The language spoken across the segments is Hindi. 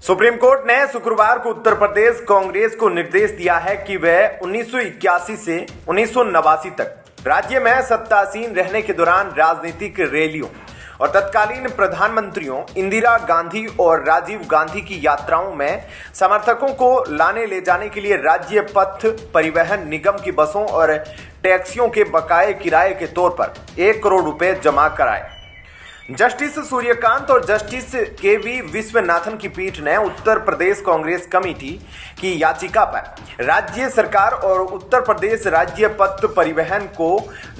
सुप्रीम कोर्ट ने शुक्रवार को उत्तर प्रदेश कांग्रेस को निर्देश दिया है कि वह 1981 से 1989 तक राज्य में सत्तासीन रहने के दौरान राजनीतिक रैलियों और तत्कालीन प्रधानमंत्रियों इंदिरा गांधी और राजीव गांधी की यात्राओं में समर्थकों को लाने ले जाने के लिए राज्य पथ परिवहन निगम की बसों और टैक्सियों के बकाये किराए के तौर पर 1 करोड़ रुपए जमा कराए। जस्टिस सूर्यकांत और जस्टिस केवी विश्वनाथन की पीठ ने उत्तर प्रदेश कांग्रेस कमेटी की याचिका पर राज्य सरकार और उत्तर प्रदेश राज्य पथ परिवहन को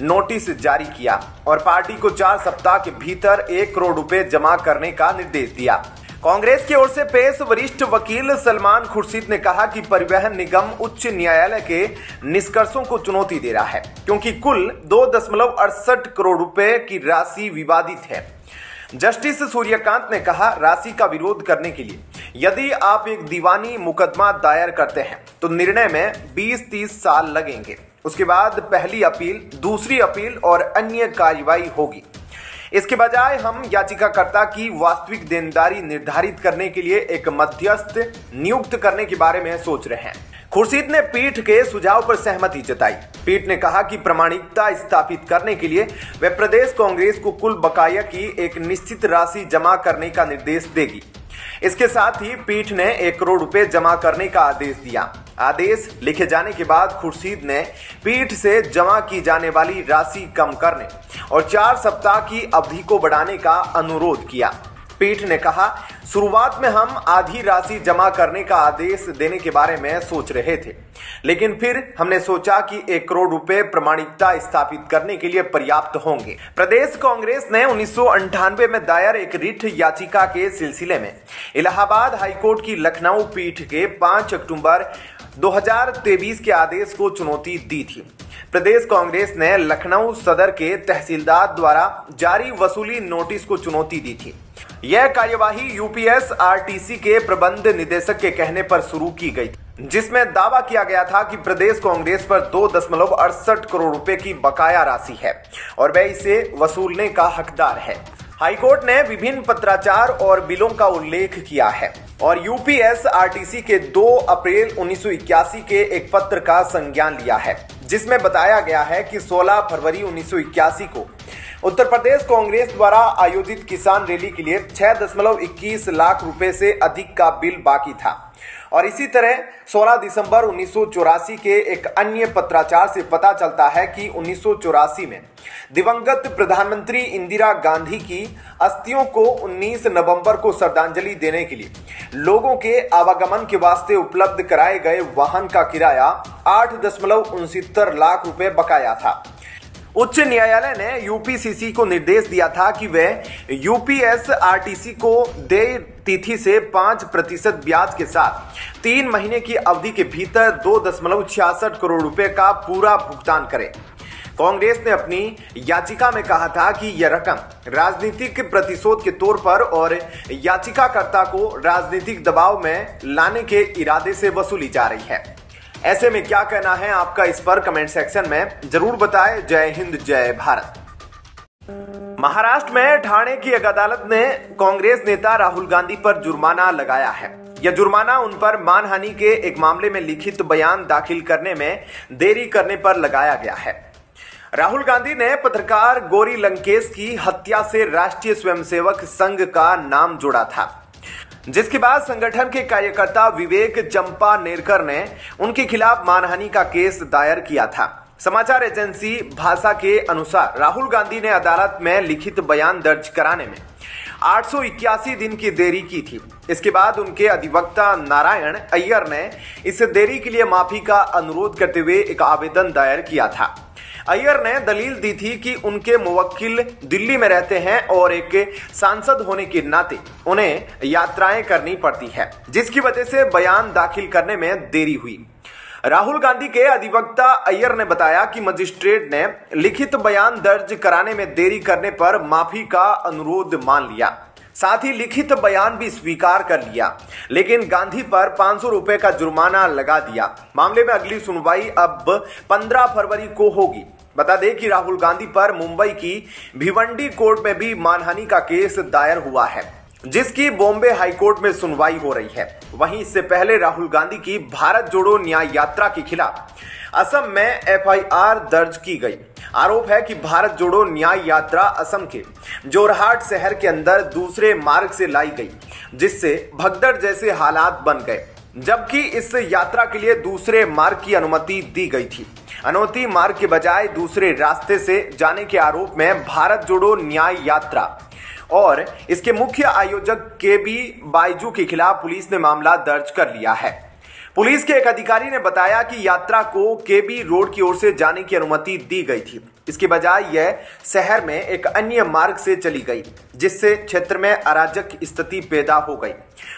नोटिस जारी किया और पार्टी को 4 सप्ताह के भीतर 1 करोड़ रुपए जमा करने का निर्देश दिया। कांग्रेस की ओर से पेश वरिष्ठ वकील सलमान खुर्शीद ने कहा कि परिवहन निगम उच्च न्यायालय के निष्कर्षों को चुनौती दे रहा है क्योंकि कुल 2.68 करोड़ रुपए की राशि विवादित है। जस्टिस सूर्यकांत ने कहा, राशि का विरोध करने के लिए यदि आप एक दीवानी मुकदमा दायर करते हैं तो निर्णय में 20-30 साल लगेंगे। उसके बाद पहली अपील, दूसरी अपील और अन्य कार्रवाई होगी। इसके बजाय हम याचिकाकर्ता की वास्तविक देनदारी निर्धारित करने के लिए एक मध्यस्थ नियुक्त करने के बारे में सोच रहे हैं। खुर्शीद ने पीठ के सुझाव पर सहमति जताई। पीठ ने कहा कि प्रामाणिकता स्थापित करने के लिए वे प्रदेश कांग्रेस को कुल बकाया की एक निश्चित राशि जमा करने का निर्देश देगी। इसके साथ ही पीठ ने 1 करोड़ रुपए जमा करने का आदेश दिया। आदेश लिखे जाने के बाद खुर्शीद ने पीठ से जमा की जाने वाली राशि कम करने और 4 सप्ताह की अवधि को बढ़ाने का अनुरोध किया। पीठ ने कहा, शुरुआत में हम आधी राशि जमा करने का आदेश देने के बारे में सोच रहे थे, लेकिन फिर हमने सोचा कि 1 करोड़ रुपए प्रामाणिकता स्थापित करने के लिए पर्याप्त होंगे। प्रदेश कांग्रेस ने 1998 में दायर एक रिट याचिका के सिलसिले में इलाहाबाद हाईकोर्ट की लखनऊ पीठ के 5 अक्टूबर 2023 के आदेश को चुनौती दी थी। प्रदेश कांग्रेस ने लखनऊ सदर के तहसीलदार द्वारा जारी वसूली नोटिस को चुनौती दी थी। यह कार्यवाही यूपीएसआरटीसी के प्रबंध निदेशक के कहने पर शुरू की गई, जिसमें दावा किया गया था कि प्रदेश कांग्रेस पर 2.68 करोड़ रुपए की बकाया राशि है और वह इसे वसूलने का हकदार है। हाईकोर्ट ने विभिन्न पत्राचार और बिलों का उल्लेख किया है और यूपीएसआरटीसी के 2 अप्रैल 1981 के एक पत्र का संज्ञान लिया है, जिसमें बताया गया है कि 16 फरवरी 1981 को उत्तर प्रदेश कांग्रेस द्वारा आयोजित किसान रैली के लिए 6.21 लाख रुपए से अधिक का बिल बाकी था और इसी तरह 16 दिसंबर 1984 के एक अन्य पत्राचार से पता चलता है कि 1984 में दिवंगत प्रधानमंत्री इंदिरा गांधी की अस्थियों को 19 नवंबर को श्रद्धांजलि देने के लिए लोगों के आवागमन के वास्ते उपलब्ध कराए गए वाहन का किराया 8.69 लाख रुपए बकाया था। उच्च न्यायालय ने यूपीसीसी को निर्देश दिया था कि वह यूपीएसआरटीसी को देय तिथि से 5% ब्याज के साथ 3 महीने की अवधि के भीतर 2.66 करोड़ रुपए का पूरा भुगतान करे। कांग्रेस ने अपनी याचिका में कहा था कि यह रकम राजनीतिक प्रतिशोध के तौर पर और याचिकाकर्ता को राजनीतिक दबाव में लाने के इरादे से वसूली जा रही है। ऐसे में क्या कहना है आपका, इस पर कमेंट सेक्शन में जरूर बताएं। जय हिंद, जय भारत। महाराष्ट्र में ठाणे की एक अदालत ने कांग्रेस नेता राहुल गांधी पर जुर्माना लगाया है। यह जुर्माना उन पर मानहानि के एक मामले में लिखित बयान दाखिल करने में देरी करने पर लगाया गया है। राहुल गांधी ने पत्रकार गौरी लंकेश की हत्या से राष्ट्रीय स्वयंसेवक संघ का नाम जोड़ा था, जिसके बाद संगठन के कार्यकर्ता विवेक चंपा नेरकर ने उनके खिलाफ मानहानि का केस दायर किया था। समाचार एजेंसी भाषा के अनुसार राहुल गांधी ने अदालत में लिखित बयान दर्ज कराने में 881 दिन की देरी की थी। इसके बाद उनके अधिवक्ता नारायण अय्यर ने इस देरी के लिए माफी का अनुरोध करते हुए एक आवेदन दायर किया था। अय्यर ने दलील दी थी कि उनके मुवक्किल दिल्ली में रहते हैं और एक सांसद होने के नाते उन्हें यात्राएं करनी पड़ती है, जिसकी वजह से बयान दाखिल करने में देरी हुई। राहुल गांधी के अधिवक्ता अय्यर ने बताया कि मजिस्ट्रेट ने लिखित बयान दर्ज कराने में देरी करने पर माफी का अनुरोध मान लिया, साथ ही लिखित बयान भी स्वीकार कर लिया, लेकिन गांधी पर 500 रुपए का जुर्माना लगा दिया। मामले में अगली सुनवाई अब 15 फरवरी को होगी। बता दें कि राहुल गांधी पर मुंबई की भिवंडी कोर्ट में भी मानहानि का केस दायर हुआ है। जिसकी बॉम्बे हाईकोर्ट में सुनवाई हो रही है। वहीं इससे पहले राहुल गांधी की भारत जोड़ो न्याय यात्रा के खिलाफ असम में एफआईआर दर्ज की गई। आरोप है कि भारत जोड़ो न्याय यात्रा असम के जोरहाट शहर के अंदर दूसरे मार्ग से लाई गई, जिससे भगदड़ जैसे हालात बन गए, जबकि इस यात्रा के लिए दूसरे मार्ग की अनुमति दी गई थी। अनुमति मार्ग के बजाय दूसरे रास्ते से जाने के आरोप में भारत जोड़ो न्याय यात्रा और इसके मुख्य आयोजक केबी बाइजू के खिलाफ पुलिस ने मामला दर्ज कर लिया है। पुलिस के एक अधिकारी ने बताया कि यात्रा को केबी रोड की ओर से जाने की अनुमति दी गई थी। इसके बजाय यह शहर में एक अन्य मार्ग से चली गई, जिससे क्षेत्र में अराजक स्थिति पैदा हो गई।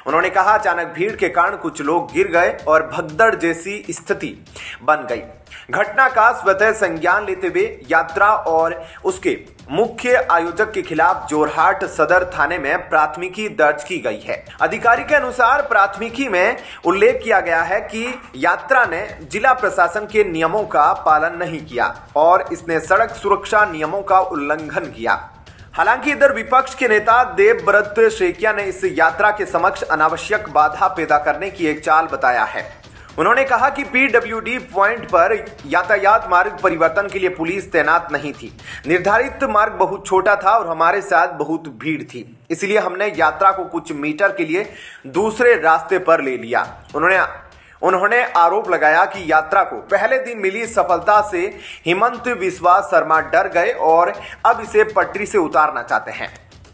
उन्होंने कहा, अचानक भीड़ के कारण कुछ लोग गिर गए और भगदड़ जैसी स्थिति बन गई। घटना का स्वतः संज्ञान लेते हुए यात्रा और उसके मुख्य आयोजक के खिलाफ जोरहाट सदर थाने में प्राथमिकी दर्ज की गई है। अधिकारी के अनुसार प्राथमिकी में उल्लेख किया गया है कि यात्रा ने जिला प्रशासन के नियमों का पालन नहीं किया और इसने सड़क सुरक्षा नियमों का उल्लंघन किया। हालांकि इधर विपक्ष के नेता देवव्रत शैकिया ने इस यात्रा के समक्ष अनावश्यक बाधा पैदा करने की एक चाल बताया है। उन्होंने कहा कि पीडब्ल्यूडी पॉइंट पर यातायात मार्ग परिवर्तन के लिए पुलिस तैनात नहीं थी। निर्धारित मार्ग बहुत छोटा था और हमारे साथ बहुत भीड़ थी, इसलिए हमने यात्रा को कुछ मीटर के लिए दूसरे रास्ते पर ले लिया। उन्होंने आरोप लगाया कि यात्रा को पहले दिन मिली सफलता से हिमंत बिस्वा शर्मा डर गए और अब इसे पटरी से उतारना चाहते हैं।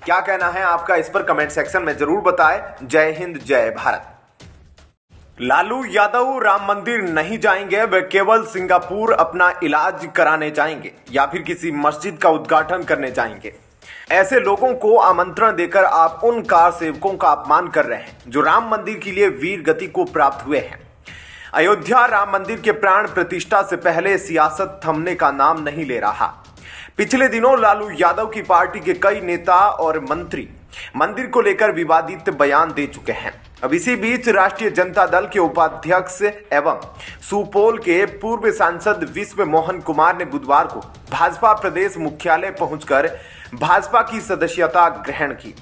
क्या कहना है आपका, इस पर कमेंट सेक्शन में जरूर बताएं। जय हिंद, जय भारत। लालू यादव राम मंदिर नहीं जाएंगे, वे केवल सिंगापुर अपना इलाज कराने जाएंगे या फिर किसी मस्जिद का उद्घाटन करने जाएंगे। ऐसे लोगों को आमंत्रण देकर आप उन कार सेवकों का अपमान कर रहे हैं जो राम मंदिर के लिए वीर गति को प्राप्त हुए हैं। अयोध्या राम मंदिर के प्राण प्रतिष्ठा से पहले सियासत थमने का नाम नहीं ले रहा। पिछले दिनों लालू यादव की पार्टी के कई नेता और मंत्री मंदिर को लेकर विवादित बयान दे चुके हैं। अब इसी बीच राष्ट्रीय जनता दल के उपाध्यक्ष एवं सुपौल के पूर्व सांसद विश्व मोहन कुमार ने बुधवार को भाजपा प्रदेश मुख्यालय पहुंचकर भाजपा की सदस्यता ग्रहण की।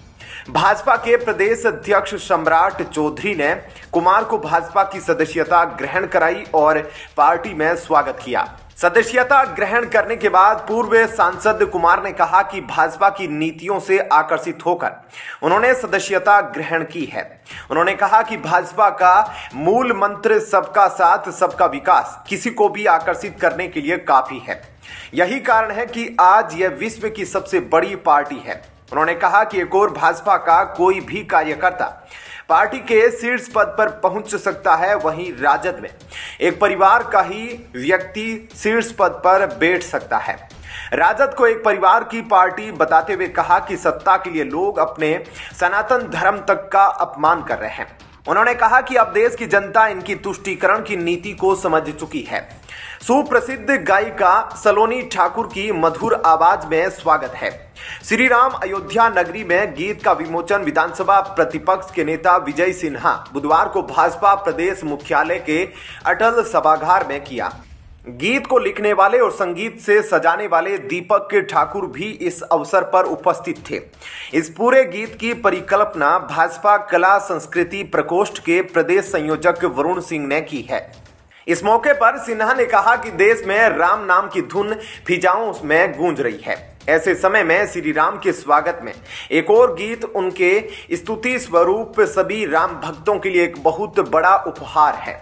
भाजपा के प्रदेश अध्यक्ष सम्राट चौधरी ने कुमार को भाजपा की सदस्यता ग्रहण कराई और पार्टी में स्वागत किया। सदस्यता ग्रहण करने के बाद पूर्व सांसद कुमार ने कहा कि भाजपा की नीतियों से आकर्षित होकर उन्होंने सदस्यता ग्रहण की है। उन्होंने कहा कि भाजपा का मूल मंत्र सबका साथ सबका विकास किसी को भी आकर्षित करने के लिए काफी है। यही कारण है कि आज यह विश्व की सबसे बड़ी पार्टी है। उन्होंने कहा कि एक और भाजपा का कोई भी कार्यकर्ता पार्टी के शीर्ष पद पर पहुंच सकता है, वहीं राजद में एक परिवार का ही व्यक्ति शीर्ष पद पर बैठ सकता है। राजद को एक परिवार की पार्टी बताते हुए कहा कि सत्ता के लिए लोग अपने सनातन धर्म तक का अपमान कर रहे हैं। उन्होंने कहा कि अब देश की जनता इनकी तुष्टीकरण की नीति को समझ चुकी है। सुप्रसिद्ध गायिका सलोनी ठाकुर की मधुर आवाज में स्वागत है। श्री राम अयोध्या नगरी में गीत का विमोचन विधानसभा प्रतिपक्ष के नेता विजय सिन्हा बुधवार को भाजपा प्रदेश मुख्यालय के अटल सभागार में किया। गीत को लिखने वाले और संगीत से सजाने वाले दीपक ठाकुर भी इस अवसर पर उपस्थित थे। इस पूरे गीत की परिकल्पना भाजपा कला संस्कृति प्रकोष्ठ के प्रदेश संयोजक वरुण सिंह ने की है। इस मौके पर सिन्हा ने कहा कि देश में राम नाम की धुन फिजाओं में गूंज रही है। ऐसे समय में श्री राम के स्वागत में एक और गीत उनके स्तुति स्वरूप सभी राम भक्तों के लिए एक बहुत बड़ा उपहार है।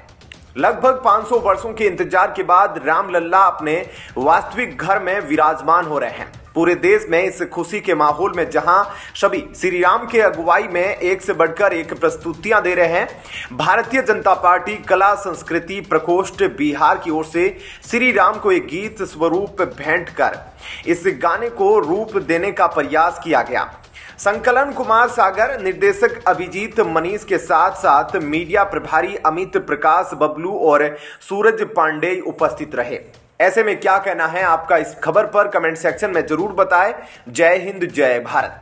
लगभग 500 वर्षों के इंतजार के बाद राम लल्ला अपने वास्तविक घर में विराजमान हो रहे हैं। पूरे देश में इस खुशी के माहौल में जहां सभी श्री राम के अगुवाई में एक से बढ़कर एक प्रस्तुतियां दे रहे हैं, भारतीय जनता पार्टी कला संस्कृति प्रकोष्ठ बिहार की ओर से श्री राम को एक गीत स्वरूप भेंट कर इस गाने को रूप देने का प्रयास किया गया। संकलन कुमार सागर, निर्देशक अभिजीत मनीष के साथ साथ मीडिया प्रभारी अमित प्रकाश, बबलू और सूरज पांडे उपस्थित रहे। ऐसे में क्या कहना है आपका इस खबर पर कमेंट सेक्शन में जरूर बताएं। जय हिंद, जय भारत।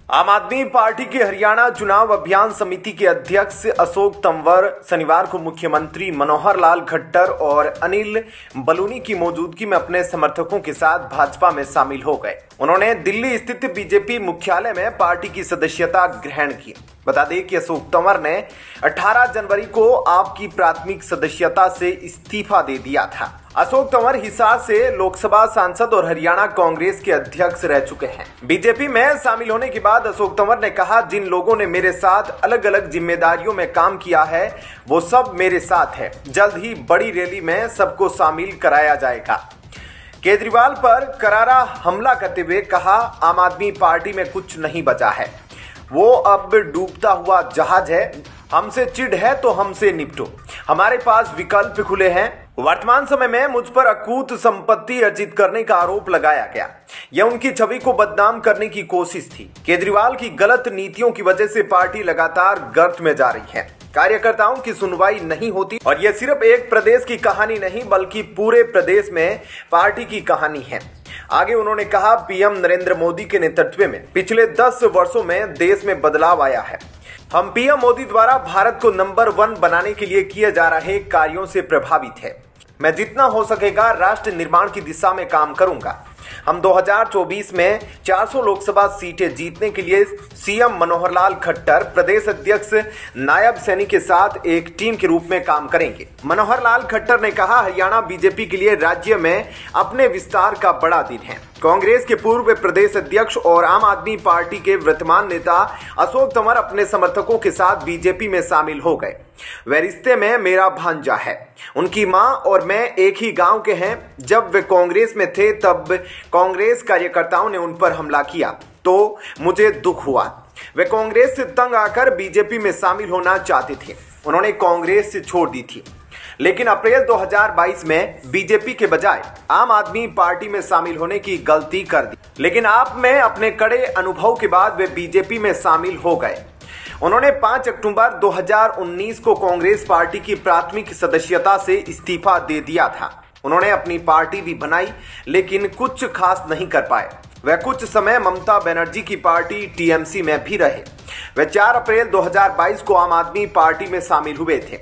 आम आदमी पार्टी की हरियाणा चुनाव अभियान समिति के अध्यक्ष अशोक तंवर शनिवार को मुख्यमंत्री मनोहर लाल खट्टर और अनिल बलूनी की मौजूदगी में अपने समर्थकों के साथ भाजपा में शामिल हो गए। उन्होंने दिल्ली स्थित बीजेपी मुख्यालय में पार्टी की सदस्यता ग्रहण की। बता दें कि अशोक तंवर ने 18 जनवरी को आपकी प्राथमिक सदस्यता से इस्तीफा दे दिया था। अशोक तंवर हिसार से लोकसभा सांसद और हरियाणा कांग्रेस के अध्यक्ष रह चुके हैं। बीजेपी में शामिल होने के बाद अशोक तंवर ने कहा, जिन लोगों ने मेरे साथ अलग अलग जिम्मेदारियों में काम किया है वो सब मेरे साथ है। जल्द ही बड़ी रैली में सबको शामिल कराया जाएगा। केजरीवाल पर करारा हमला करते हुए कहा, आम आदमी पार्टी में कुछ नहीं बचा है, वो अब डूबता हुआ जहाज है। हमसे चिढ़ है तो हमसे निपटो, हमारे पास विकल्प खुले हैं। वर्तमान समय में मुझ पर अकूत संपत्ति अर्जित करने का आरोप लगाया गया। यह उनकी छवि को बदनाम करने की कोशिश थी। केजरीवाल की गलत नीतियों की वजह से पार्टी लगातार गर्त में जा रही है। कार्यकर्ताओं की सुनवाई नहीं होती और यह सिर्फ एक प्रदेश की कहानी नहीं बल्कि पूरे प्रदेश में पार्टी की कहानी है। आगे उन्होंने कहा, पीएम नरेंद्र मोदी के नेतृत्व में पिछले 10 वर्षों में देश में बदलाव आया है। हम पीएम मोदी द्वारा भारत को नंबर 1 बनाने के लिए किए जा रहे कार्यों से प्रभावित है। मैं जितना हो सकेगा राष्ट्र निर्माण की दिशा में काम करूंगा। हम 2024 में 400 लोकसभा सीटें जीतने के लिए सीएम मनोहर लाल खट्टर, प्रदेश अध्यक्ष नायब सैनी के साथ एक टीम के रूप में काम करेंगे। मनोहर लाल खट्टर ने कहा, हरियाणा बीजेपी के लिए राज्य में अपने विस्तार का बड़ा दिन है। कांग्रेस के पूर्व प्रदेश अध्यक्ष और आम आदमी पार्टी के वर्तमान नेता अशोक तंवर अपने समर्थकों के साथ बीजेपी में शामिल हो गए। वे रिश्ते में मेरा भांजा है। उनकी मां और मैं एक ही गांव के हैं। जब वे कांग्रेस में थे तब कांग्रेस कार्यकर्ताओं ने उन पर हमला किया तो मुझे दुख हुआ। वे कांग्रेस से तंग आकर बीजेपी में शामिल होना चाहते थे। उन्होंने कांग्रेस से छोड़ दी थी, लेकिन अप्रैल 2022 में बीजेपी के बजाय आम आदमी पार्टी में शामिल होने की गलती कर दी। लेकिन आप में अपने कड़े अनुभव के बाद वे बीजेपी में शामिल हो गए। उन्होंने 5 अक्टूबर 2019 को कांग्रेस पार्टी की प्राथमिक सदस्यता से इस्तीफा दे दिया था। उन्होंने अपनी पार्टी भी बनाई लेकिन कुछ खास नहीं कर पाए। वह कुछ समय ममता बनर्जी की पार्टी टीएमसी में भी रहे। वे 4 अप्रैल 2022 को आम आदमी पार्टी में शामिल हुए थे।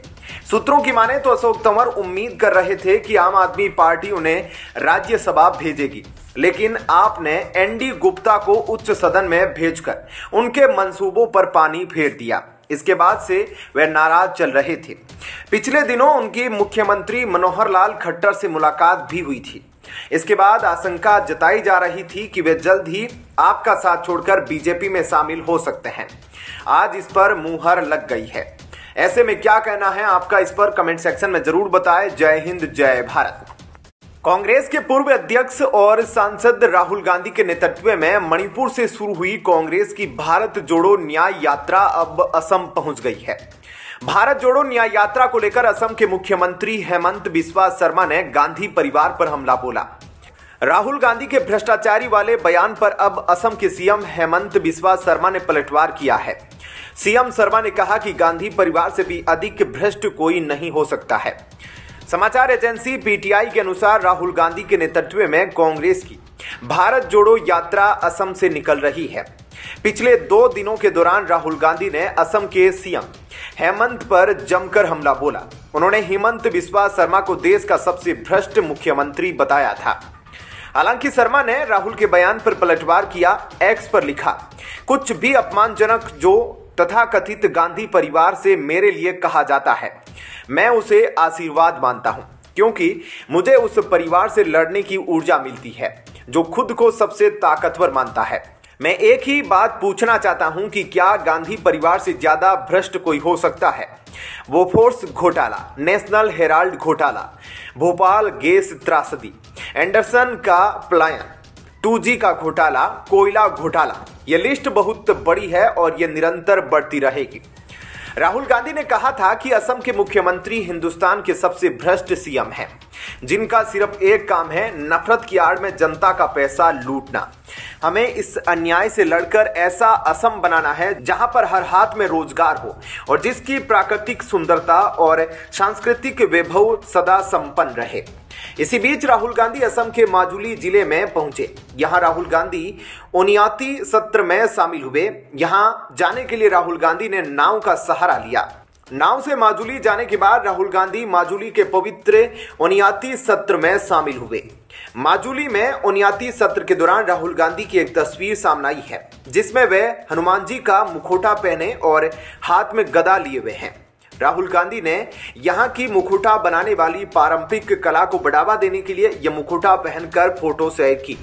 सूत्रों की माने तो अशोक तंवर उम्मीद कर रहे थे कि आम आदमी पार्टी उन्हें राज्यसभा भेजेगी, लेकिन आपने एनडी गुप्ता को उच्च सदन में भेजकर उनके मंसूबों पर पानी फेर दिया। इसके बाद से वे नाराज चल रहे थे। पिछले दिनों उनकी मुख्यमंत्री मनोहर लाल खट्टर से मुलाकात भी हुई थी। इसके बाद आशंका जताई जा रही थी कि वे जल्द ही आपका साथ छोड़कर बीजेपी में शामिल हो सकते हैं। आज इस पर मुहर लग गई है। ऐसे में क्या कहना है आपका, इस पर कमेंट सेक्शन में जरूर बताएं। जय हिंद, जय भारत। कांग्रेस के पूर्व अध्यक्ष और सांसद राहुल गांधी के नेतृत्व में मणिपुर से शुरू हुई कांग्रेस की भारत जोड़ो न्याय यात्रा अब असम पहुंच गई है। भारत जोड़ो न्याय यात्रा को लेकर असम के मुख्यमंत्री हेमंत बिस्वा शर्मा ने गांधी परिवार पर हमला बोला। राहुल गांधी के भ्रष्टाचारी वाले बयान पर अब असम के सीएम हेमंत बिस्वा शर्मा ने पलटवार किया है। सीएम शर्मा ने कहा कि गांधी परिवार से भी अधिक भ्रष्ट कोई नहीं हो सकता है। समाचार एजेंसी पीटीआई के अनुसार राहुल गांधी के नेतृत्व में कांग्रेस की भारत जोड़ो यात्रा असम से निकल रही है। पिछले 2 दिनों के दौरान राहुल गांधी ने असम के सीएम हेमंत पर जमकर हमला बोला। उन्होंने हेमंत बिस्वा शर्मा को देश का सबसे भ्रष्ट मुख्यमंत्री बताया था। हालांकि शर्मा ने राहुल के बयान पर पलटवार किया। एक्स पर लिखा, कुछ भी अपमानजनक जो तथाकथित गांधी परिवार से मेरे लिए कहा जाता है, मैं उसे आशीर्वाद मानता हूं, क्योंकि मुझे उस परिवार से लड़ने की ऊर्जा मिलती है जो खुद को सबसे ताकतवर मानता है। मैं एक ही बात पूछना चाहता हूं कि क्या गांधी परिवार से ज्यादा भ्रष्ट कोई हो सकता है? वो फोर्स घोटाला, नेशनल हेराल्ड घोटाला, भोपाल गैस त्रासदी, एंडरसन का पलायन, 2G का घोटाला, कोयला घोटाला, यह लिस्ट बहुत बड़ी है और यह निरंतर बढ़ती रहेगी। राहुल गांधी ने कहा था कि असम के मुख्यमंत्री हिंदुस्तान के सबसे भ्रष्ट सीएम हैं, जिनका सिर्फ एक काम है, नफरत की आड़ में जनता का पैसा लूटना। हमें इस अन्याय से लड़कर ऐसा असम बनाना है जहां पर हर हाथ में रोजगार हो और जिसकी प्राकृतिक सुंदरता और सांस्कृतिक वैभव सदा संपन्न रहे। इसी बीच राहुल गांधी असम के माजुली जिले में पहुंचे। यहां राहुल गांधी ओनियाती सत्र में शामिल हुए। यहां जाने के लिए राहुल गांधी ने नाव का सहारा लिया। नाव से माजुली जाने के बाद राहुल गांधी माजुली के पवित्र ओनियाती सत्र में शामिल हुए। माजुली में ओनियाती सत्र के दौरान राहुल गांधी की एक तस्वीर सामने आई है, जिसमें वे हनुमान जी का मुखौटा पहने और हाथ में गदा लिए हुए हैं। राहुल गांधी ने यहां की मुखौटा बनाने वाली पारंपरिक कला को बढ़ावा देने के लिए यह मुखौटा पहनकर फोटो शेयर की।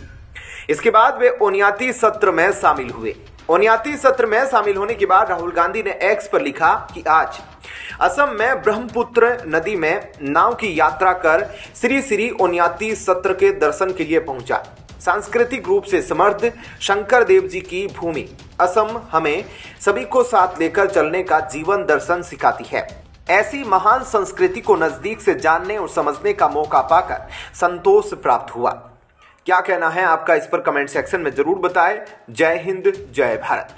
इसके बाद वे ओनियाती सत्र में शामिल हुए। ओनियाती सत्र में शामिल होने के बाद राहुल गांधी ने एक्स पर लिखा कि आज असम में ब्रह्मपुत्र नदी में नाव की यात्रा कर श्री श्री ओनियाती सत्र के दर्शन के लिए पहुंचा। सांस्कृतिक रूप से समृद्ध शंकर देव जी की भूमि असम हमें सभी को साथ लेकर चलने का जीवन दर्शन सिखाती है। ऐसी महान संस्कृति को नजदीक से जानने और समझने का मौका पाकर संतोष प्राप्त हुआ। क्या कहना है आपका इस पर कमेंट सेक्शन में जरूर बताएं। जय हिंद, जय भारत।